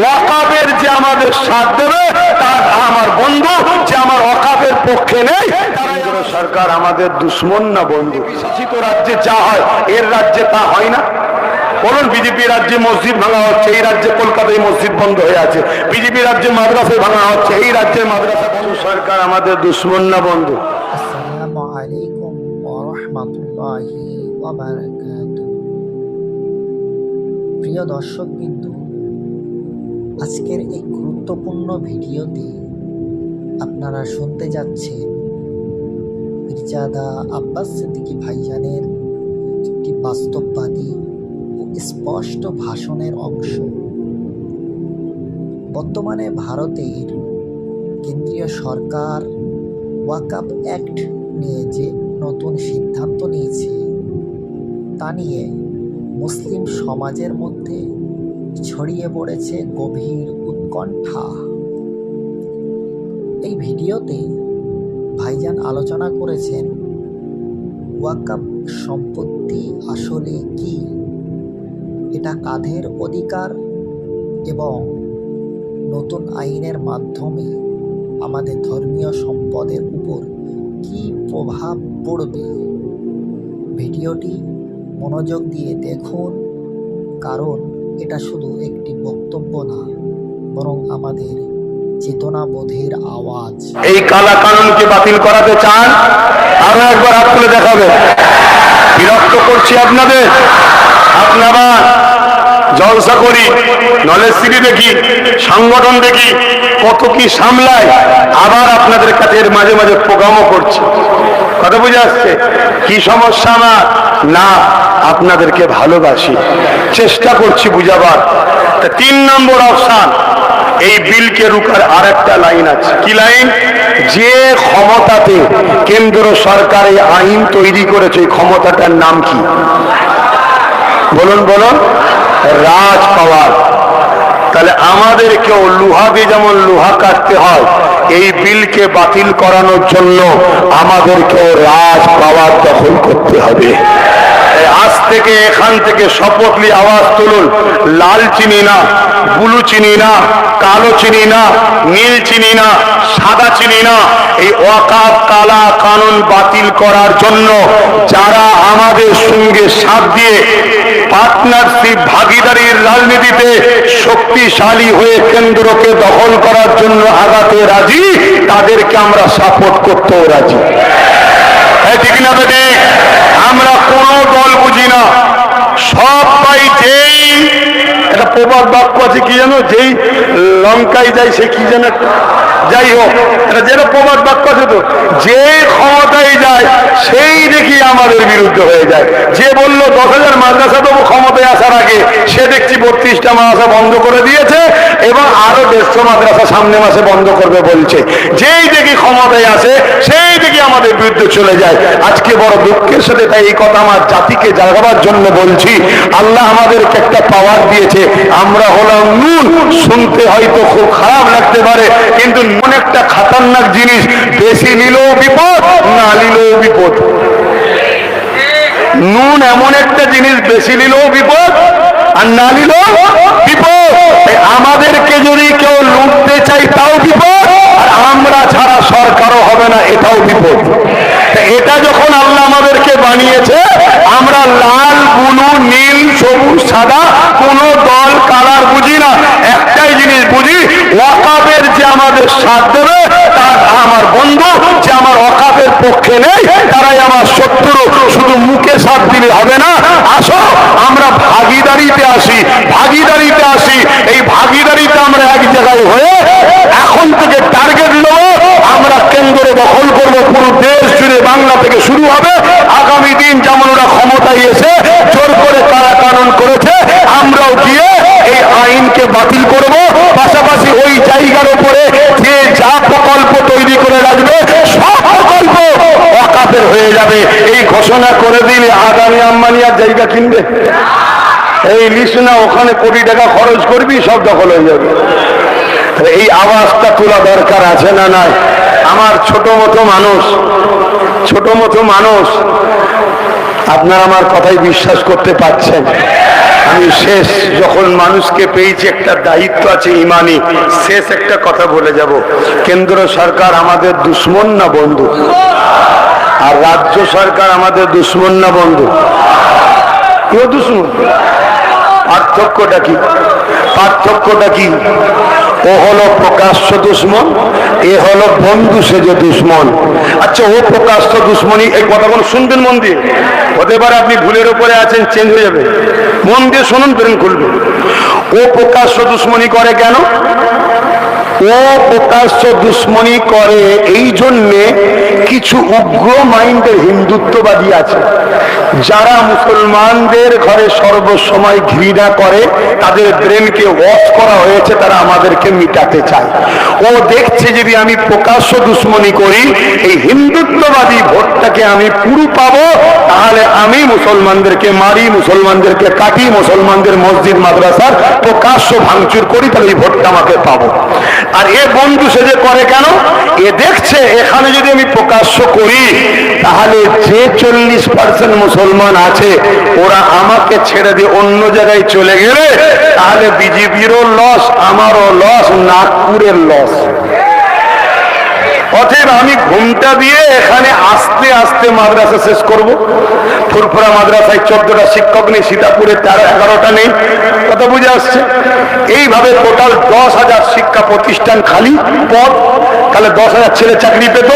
ওয়াকাবের যে আমাদের সাথ দেবে তার আমার বন্ধু, যে আমার ওয়াকাবের পক্ষে নেই কেন্দ্র সরকার আমাদের দুশ্মন না বন্ধু। শাসিত রাজ্যে যা হয় এর রাজ্যে তা হয় না। বলুন, বিজেপি রাজ্যে মসজিদ ভাঙা হচ্ছে, এই রাজ্যে কলকাতায় মসজিদ বন্ধ হয়ে আছে। বিজেপি রাজ্যে মাদ্রাসায় ভাঙা হচ্ছে, এই রাজ্যের মাদ্রাসা বন্ধু। সরকার আমাদের দুশ্মন না বন্ধু। আসসালামু আলাইকুম ওয়া রাহমাতুল্লাহি ওয়া বারাকাতুহু। প্রিয় দর্শকবৃন্দু, আজকের এই গুরুত্বপূর্ণ ভিডিওতে আপনারা শুনতে যাচ্ছেন মির্জাদা আব্বাস সিদ্দিকী ভাইজানের একটি বাস্তববাদী ও স্পষ্ট ভাষণের অংশ। বর্তমানে ভারতের কেন্দ্রীয় সরকার ওয়াকফ অ্যাক্ট নিয়ে যে নতুন সিদ্ধান্ত নিয়েছে তা নিয়ে মুসলিম সমাজের মধ্যে ছড়িয়ে পড়েছে গভীর উৎকণ্ঠা। এই ভিডিওতে ভাইজান আলোচনা করেছেন ওয়াকফ সম্পত্তি আসলে কি, এটা কাদের অধিকার এবং নতুন আইনের মাধ্যমে আমাদের ধর্মীয় সম্পদের উপর কি প্রভাব পড়বে। ভিডিওটি মনোযোগ দিয়ে দেখুন, কারণ এটা শুধু একটি বক্তব্য না, বরং আমাদের চেতনাবোধের আওয়াজ। এই কালা কানুনকে বাতিল করাতে চান? আরো একবার হাত তুলে দেখাবে। বিরক্ত করছি আপনাদের। আপনারা জলসা করি, নলেজ সিটি দেখি, সংগঠন দেখি, কত কি সামলায়, আবার আপনাদের কাছে এর মাঝে মাঝে প্রোগ্রামও করছে। কথা বুঝে আসছে? কি সমস্যা আমার? না, আপনাদেরকে ভালোবাসি, চেষ্টা করছি বুঝাবার। 3 নম্বর অপশন, এই বিলকে রুখার আর একটা লাইন আছে। কি লাইন? যে ক্ষমতাতে কেন্দ্র সরকার এই আইন তৈরি করেছে, এই ক্ষমতাটার নাম কি? বলুন বলুন। রাজ পাওয়ার। তাহলে আমাদেরকেও লোহা দিয়ে যেমন লোহা কাটতে হয়, এই বিলকে বাতিল করানোর জন্য আমাদেরকেও রাজ পাওয়ার দখল করতে হবে। আজ থেকে এখান থেকে শপথ নিয়ে আওয়াজ তুলুন, লাল চিনি না, ব্লু চিনি না, কালো চিনি না, নীল চিনি না, সাদা চিনি না। এই ওয়াকফ কালা কানুন বাতিল করার জন্য যারা আমাদের সঙ্গে সাথ দিয়ে পার্টনারশিপ ভাগিদারির রাজনীতিতে শক্তিশালী হয়ে কেন্দ্রকে দখল করার জন্য আগাতে রাজি, তাদেরকে আমরা সাপোর্ট করতেও রাজি। ঠিক না বেটে? আমরা কোনো দল বুঝি না, সবাই যেই একটা প্রবাদ বাক্য আছে, কি জানো, যেই লঙ্কায় যায় সে কি জানে, যাই হোক, এটা যেটা প্রবাদ বাক্য আছে, তো যে ক্ষমতায় যায় সেই দেখি আমাদের বিরুদ্ধে হয়ে যায়। যে বললো 10,000 মাদ্রাসা দেবো ক্ষমতায় আসার আগে, সে দেখছি 32টা মাদ্রাসা বন্ধ করে দিয়েছে এবং আরো 150 মাদ্রাসা সামনে মাসে বন্ধ করবে বলছে। যেই দেখি ক্ষমতায় আসে সেই দেখি আমাদের বিরুদ্ধে চলে যায়। আজকে বড় দুঃখের সাথে তাই এই কথা আমার জাতিকে জাগাবার জন্য বলছি। আল্লাহ আমাদেরকে একটা পাওয়ার দিয়েছে, আমরা হলাম নুন। শুনতে হয়তো খুব খারাপ লাগতে পারে, কিন্তু নুন একটা খতরনাক জিনিস, বেশি নিলেও বিপদ, না নিলেও বিপদ। নুন এমন একটা জিনিস, বেশি নিলেও বিপদ আর না নিলেও বিপদ। আমাদেরকে যদি কেউ লুটতে চাই তাও বিপদ, আর আমরা ছাড়া সরকারও হবে না, এটাও বিপদ। এটা যখন আল্লাহ আমাদেরকে বানিয়েছে, আমরা লাল ব্লু নীল সবুজ সাদা কোন দল কালার বুঝি না, একটাই জিনিস বুঝি, ওয়াকফের যে আমাদের সাথ দেবে তার আমার বন্ধু, যে আমার ওয়াকফের পক্ষে নেই তারাই আমার শত্রু। শুধু মুখে সাথ দিলে হবে না, আসো আমরা ভাগিদারিতে আসি, ভাগিদারিতে আসি। এই ভাগিদারিতে আমরা এক জায়গায় হয়ে এখন থেকে টার্গেট নেব, আমরা কেন্দ্র দখল করব পুরো দেশ জুড়ে। বাংলা থেকে শুরু হবে, আগামী দিন যেমন ওরা ক্ষমতায় এসে জোর করে কালা কানুন করেছে, আমরাও গিয়ে এই আইনকে বাতিল করব। পাশাপাশি ওই জায়গার উপরে যে যা প্রকল্প তৈরি করে রাখবে সব প্রকল্প ওয়াকফের হয়ে যাবে। এই ঘোষণা করে দিলে আদানি আম্বানি আর জায়গা কিনবে? এই লিস্ট না, ওখানে কোটি টাকা খরচ করবি, সব দখল হয়ে যাবে। এই আওয়াজটা তোলা দরকার আছে না নাই? আমার ছোট মতো মানুষ, ছোট মতো মানুষ, আপনারা আমার কথাই বিশ্বাস করতে পারছেন? আমি শেষ যখন মানুষকে পেয়েছি একটা দায়িত্ব আছে ইমানি, শেষ একটা কথা বলে যাব। কেন্দ্র সরকার আমাদের দুশ্মন না বন্ধু? আর রাজ্য সরকার আমাদের দুশ্মন না বন্ধু? কেউ দুশ্মন। পার্থক্যটা কি? পার্থক্যটা কি? ও হলো প্রকাশ্য দুশ্মন, এ হলো বন্ধু সেজে দুশ্মন। আচ্ছা, ও প্রকাশ্য দুশ্মনী, এই কথাগুলো শুনবেন মন দিয়ে। হতে পারে আপনি ভুলের উপরে আছেন, চেঞ্জ হয়ে যাবে। মন দিয়ে শুনুন, ব্রেন খুলবে। ও প্রকাশ্য দুশ্মনী করে কেন? ও প্রকাশ্য দুশ্মনী করে এই জন্যে, কিছু উগ্র মাইন্ডের হিন্দুত্ববাদী আছে যারা মুসলমানদের ঘরে সর্বসময় ঘৃণা করে, তাদের ব্রেনকে ওয়াশ করা হয়েছে, তারা আমাদেরকে মিটাতে চায়। ও দেখছে যদি আমি প্রকাশ্য দুশ্মনী করি, এই হিন্দুত্ববাদী ভোটটাকে আমি পুরো পাবো, তাহলে আমি মুসলমানদেরকে মারি, মুসলমানদেরকে কাটি, মুসলমানদের মসজিদ মাদ্রাসার প্রকাশ্য ভাঙচুর করি, তাহলে এই ভোটটা আমাকে পাবো। আর এ বন্ধু সেজে করে কেন? এ দেখছে এখানে যদি আমি প্রকাশ্য করি, তাহলে যে 40% মুসলমান আছে ওরা আমাকে ছেড়ে দিয়ে অন্য জায়গায় চলে গেলে, তাহলে বিজেপিরও লস, আমারও লস, নাগপুরের লস। অতএব আমি ঘুমটা দিয়ে এখানে আস্তে আস্তে মাদ্রাসা শেষ করব। ফুরফুরা মাদ্রাসায় 14টা শিক্ষক নেই, সীতাপুরে 11টা নেই। কথা বুঝে আসছে? এইভাবে টোটাল 10,000 শিক্ষা প্রতিষ্ঠান খালি পদ, তাহলে 10,000 ছেলে চাকরি পেত।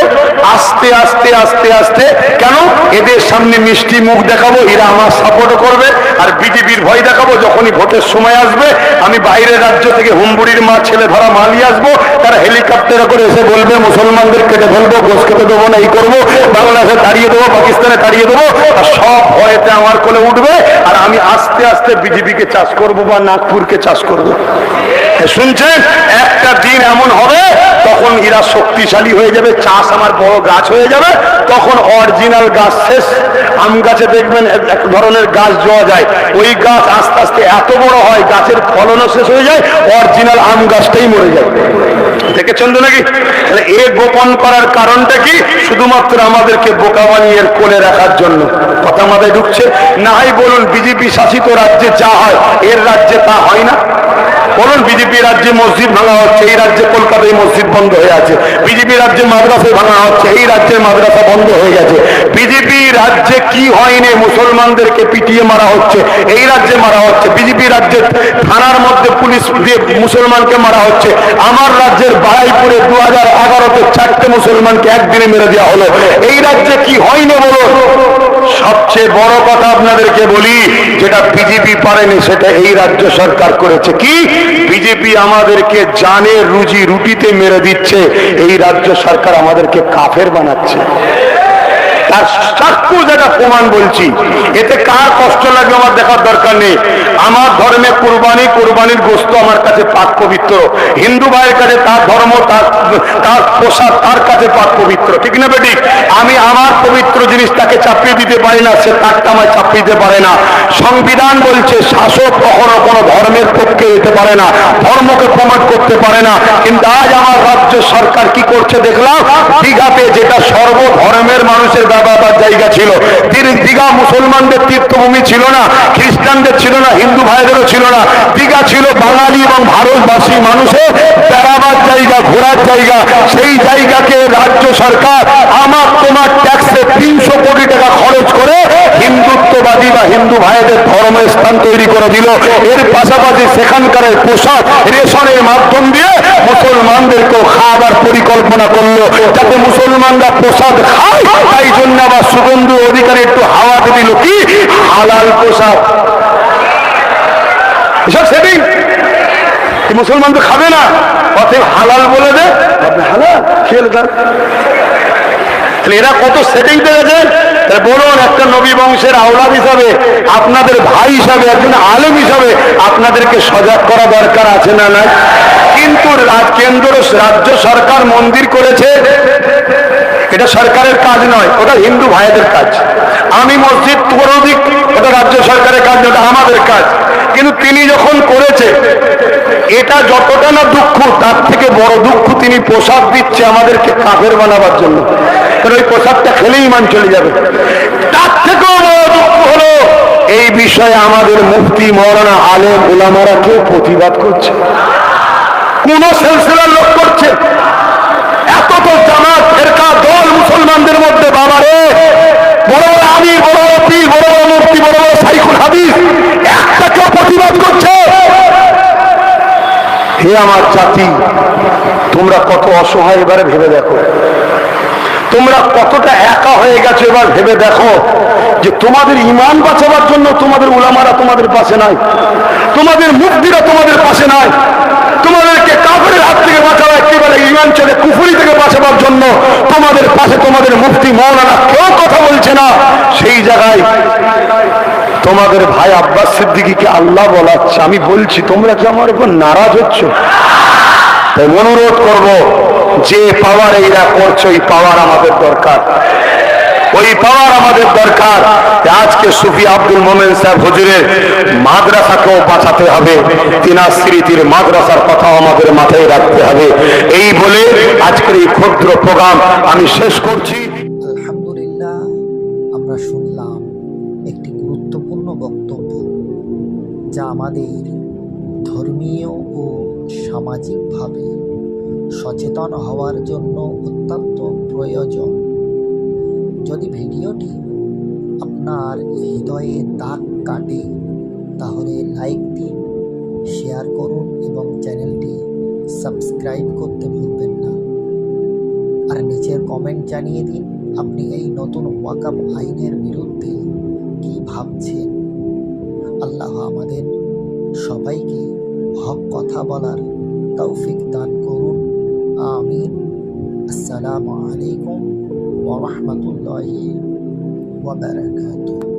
আস্তে আস্তে আস্তে আস্তে, কেন? এদের সামনে মিষ্টি মুখ দেখাবো, এরা আমার সাপোর্ট করবে। আর বিজেপির ভয় দেখাবো, যখনই ভোটের সময় আসবে আমি বাইরের রাজ্য থেকে হুম্বুড়ির মা ছেলে ধরা মাল নিয়ে আসবো, তারা হেলিকপ্টারে করে এসে বলবে মুসলমানদের কেটে ফেলবো, গোস খেতে দেবো না, এই করবো, বাংলাদেশে তাড়িয়ে দেবো, পাকিস্তানে তাড়িয়ে দেবো। আর সব ভয়েতে আমার কোলে উঠবে, আর আমি আস্তে আস্তে বিজেপিকে চাষ করবো বা নাগপুরকে চাষ করবো। শুনছেন? একটা দিন এমন হবে তখন এরা শক্তিশালী হয়ে যাবে, চাষ আমার বড় গাছ হয়ে যাবে, তখন অরিজিনাল গাছ শেষ। আম গাছে দেখবেন এক ধরনের গাছ জোয়া যায়, ওই গাছ আস্তে আস্তে এত বড় হয়, গাছের ফলনও শেষ হয়ে যায়, অরিজিনাল আম গাছটাই মরে যায়। দেখেছেন তো নাকি? তাহলে এ গোপন করার কারণটা কি? শুধুমাত্র আমাদেরকে বোকা বানিয়ে এর কোলে রাখার জন্য। কথা মাথায় ঢুকছে? না হয় বলুন, বিজেপি শাসিত রাজ্যে যা হয় এর রাজ্যে তা হয় না? বলুন, বিজেপি রাজ্যে মসজিদ ভাঙা হচ্ছে, এই রাজ্যে কলকাতায় মসজিদ বন্ধ হয়ে আছে। বিজেপি রাজ্যে মাদ্রাসায় ভাঙা হচ্ছে, এই রাজ্যের মাদ্রাসা বন্ধ হয়ে গেছে। বিজেপি রাজ্যে কি হয়নি? মুসলমানদেরকে পিটিয়ে মারা হচ্ছে, এই রাজ্যে মারা হচ্ছে। বিজেপি রাজ্যে থানার মধ্যে পুলিশ দিয়ে মুসলমানকে মারা হচ্ছে। আমার রাজ্যের বারাইপুরে 2011-তে 4টে মুসলমানকে একদিনে মেরে দেওয়া হলো। এই রাজ্যে কি হয়নি বলুন? সবচেয়ে বড় কথা আপনাদেরকে বলি, যেটা বিজেপি পারেনি সেটা এই রাজ্য সরকার করেছে। কি? বিজেপি আমাদেরকে জানে রুজি রুটিতে মেরে দিচ্ছে, এই রাজ্য সরকার আমাদেরকে কাফের বানাচ্ছে। তার সাক্ষ্য যেটা প্রমাণ বলছি, এতে কার কষ্ট লাগবে আমার দেখার দরকার নেই। আমার ধর্মে কুরবানি, কুরবানির গোশত আমার কাছে পাক পবিত্র। হিন্দু ভাইয়ের কাছে তার ধর্ম, তার পোশাক তার কাছে পাক পবিত্র, ঠিক না বেটি? আমি আমার পবিত্র জিনিস তাকে চাপিয়ে দিতে পারি না, সে তারটা আমায় চাপিয়ে দিতে পারে না। সংবিধান বলছে শাসক কখনো কোনো ধর্মের পক্ষে যেতে পারে না, ধর্মকে প্রমাণ করতে পারে না। কিন্তু আজ আমার রাজ্য সরকার কি করছে দেখলাম, দীঘাতে যেটা সর্বধর্মের মানুষের ব্যবহার জায়গা ছিল, দীঘা মুসলমানদের তীর্থভূমি ছিল না, খ্রিস্টানদের ছিল না, হিন্দু ভাইদেরও ছিল না। দীঘা ছিল বাঙালি এবং ভারতবাসী মানুষের বেড়াবার জায়গা, ঘোরার জায়গা। সেই জায়গাকে রাজ্য সরকার আমার তোমার ট্যাক্সে 300 কোটি টাকা খরচ করে হিন্দুত্ববাদী বা হিন্দু ভাইদের ধর্মের স্থান তৈরি করে দিল। এর পাশাপাশি সেখানকার পোশাক রেশনের মাধ্যম দিয়ে মুসলমানদেরকেও খাওয়াবার পরিকল্পনা করলো, যাতে মুসলমানরা পোশাক খায়। তাই জন্য আবার শুভেন্দু অধিকারী একটু হাওয়া দিল, কি হালাল পোশাক। এসব সেটিং মুসলমান তো খাবে না, অতএব হালাল বলে দে, হালাল খেয়ে দেন। এরা কত সেটিং পেয়েছে বলুন। একটা নবী বংশের আওলাদ হিসাবে, আপনাদের ভাই হিসাবে, একজন আলেম হিসাবে আপনাদেরকে সজাগ করা দরকার আছে না? না? কিন্তু কেন্দ্র রাজ্য সরকার মন্দির করেছে, এটা সরকারের কাজ নয়, ওটা হিন্দু ভাইদের কাজ। আমি মসজিদ করে দিক, ওটা রাজ্য সরকারের কাজ, ওটা আমাদের কাজ। কিন্তু তিনি যখন করেছে, এটা যতটা না দুঃখ, তার থেকে বড় দুঃখ তিনি পোশাক দিচ্ছে আমাদেরকে কাফের বানাবার জন্য। কারণ ওই পোশাকটা খেলেই মান চলে যাবে। তার থেকেও বড় দুঃখ হলো এই বিষয়ে আমাদের মুফতি মাওলানা আলেম উলামারা কেউ প্রতিবাদ করছে? কোন সিলসিলার লোক করছে? এত তো জামাত ফেরকা দল মুসলমানদের মধ্যে, বাবারে, বড় বড় আমির, বড় বড় পীর, বড় বড় মুফতি, বড় বড় শাইখুল হাদিস, একটা কেউ প্রতিবাদ করছে? হে আমার জাতি, তোমরা কত অসহায় এবারে ভেবে দেখো। তোমরা কতটা একা হয়ে গেছো এবার ভেবে দেখো, যে তোমাদের ঈমান বাঁচাবার জন্য তোমাদের উলামারা তোমাদের পাশে নাই, তোমাদের মুফতিরা তোমাদের পাশে নাই, তোমাদেরকে কাফেরের হাত থেকে বাঁচাবার, একেবারে ঈমান চলে কুফরি থেকে বাঁচাবার জন্য তোমাদের পাশে তোমাদের মুফতি মাওলানা কেউ কথা বলছে না। সেই জায়গায় তোমাদের ভাই আব্বাস সিদ্দিকীকে আল্লাহ বলাচ্ছে। আমি বলছি, তোমরা কি আমার উপর নারাজ হচ্ছ? তাই অনুরোধ করব, যে পাওয়ার এইরা করছে ওই পাওয়ার আমাদের দরকার, ওই পাওয়ার আমাদের দরকার। আজকে সুফি আব্দুল মোমেন সাহেব হুজুরের মাদ্রাসাকেও বাঁচাতে হবে, তিনার স্মৃতির মাদ্রাসার কথাও আমাদের মাথায় রাখতে হবে। এই বলে আজকের এই ক্ষুদ্র প্রোগ্রাম আমি শেষ করছি। আলহামদুলিল্লাহ, আমরা শুনলাম একটি গুরুত্বপূর্ণ বক্তব্য, যা আমাদের ধর্মীয় ও সামাজিকভাবে সচেতন হওয়ার জন্য অত্যন্ত প্রয়োজন। যদি ভিডিওটি আপনার হৃদয়ে দাগ কাটে, তাহলে লাইক দিন, শেয়ার করুন এবং চ্যানেলটি সাবস্ক্রাইব করতে ভুলবেন না। আর নিচের কমেন্ট জানিয়ে দিন আপনি এই নতুন ওয়াকফ আইনের বিরুদ্ধে কি ভাবছেন। আল্লাহ আমাদের সবাইকে হক কথা বলার তৌফিক দান করুন। আমিন। আসসালামু আলাইকুম ওয়া রাহমাতুল্লাহি ওয়া বারাকাতুহু।